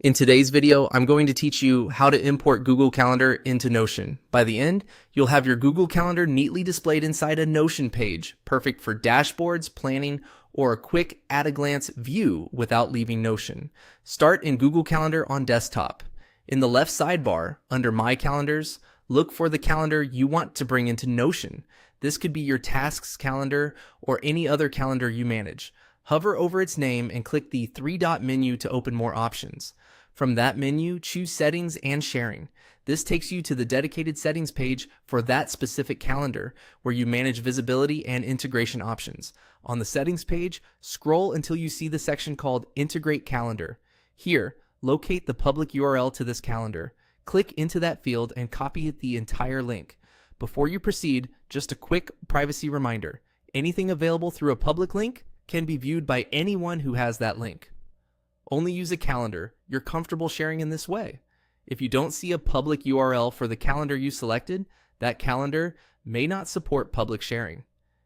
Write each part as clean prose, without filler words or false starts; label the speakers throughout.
Speaker 1: In today's video, I'm going to teach you how to import Google Calendar into Notion. By the end, you'll have your Google Calendar neatly displayed inside a Notion page, perfect for dashboards, planning, or a quick at-a-glance view without leaving Notion. Start in Google Calendar on desktop. In the left sidebar, under My Calendars, look for the calendar you want to bring into Notion. This could be your tasks calendar or any other calendar you manage. Hover over its name and click the three-dot menu to open more options. From that menu, choose Settings and Sharing. This takes you to the dedicated settings page for that specific calendar, where you manage visibility and integration options. On the settings page, scroll until you see the section called Integrate Calendar. Here, locate the public URL to this calendar. Click into that field and copy the entire link. Before you proceed, just a quick privacy reminder. Anything available through a public link can be viewed by anyone who has that link. Only use a calendar you're comfortable sharing in this way. If you don't see a public URL for the calendar you selected, that calendar may not support public sharing.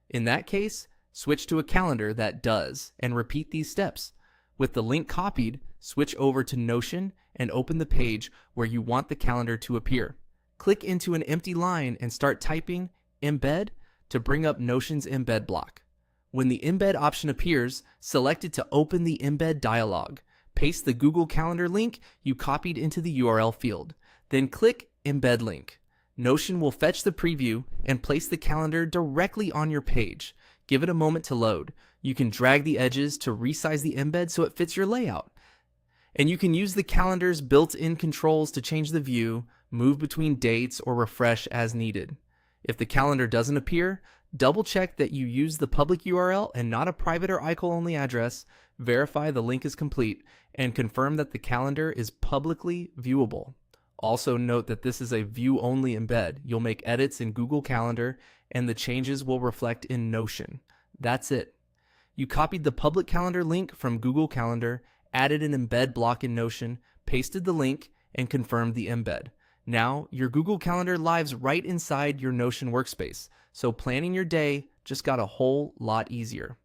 Speaker 1: In that case, switch to a calendar that does and repeat these steps. With the link copied, switch over to Notion and open the page where you want the calendar to appear. Click into an empty line and start typing embed to bring up Notion's embed block. When the embed option appears, select it to open the embed dialog. Paste the Google Calendar link you copied into the URL field. Then click Embed Link. Notion will fetch the preview and place the calendar directly on your page. Give it a moment to load. You can drag the edges to resize the embed so it fits your layout. And you can use the calendar's built-in controls to change the view, move between dates, or refresh as needed. If the calendar doesn't appear, double check that you use the public URL and not a private or ICOL-only address, verify the link is complete, and confirm that the calendar is publicly viewable. Also note that this is a view-only embed. You'll make edits in Google Calendar, and the changes will reflect in Notion. That's it. You copied the public calendar link from Google Calendar, added an embed block in Notion, pasted the link, and confirmed the embed. Now, your Google Calendar lives right inside your Notion workspace, so planning your day just got a whole lot easier.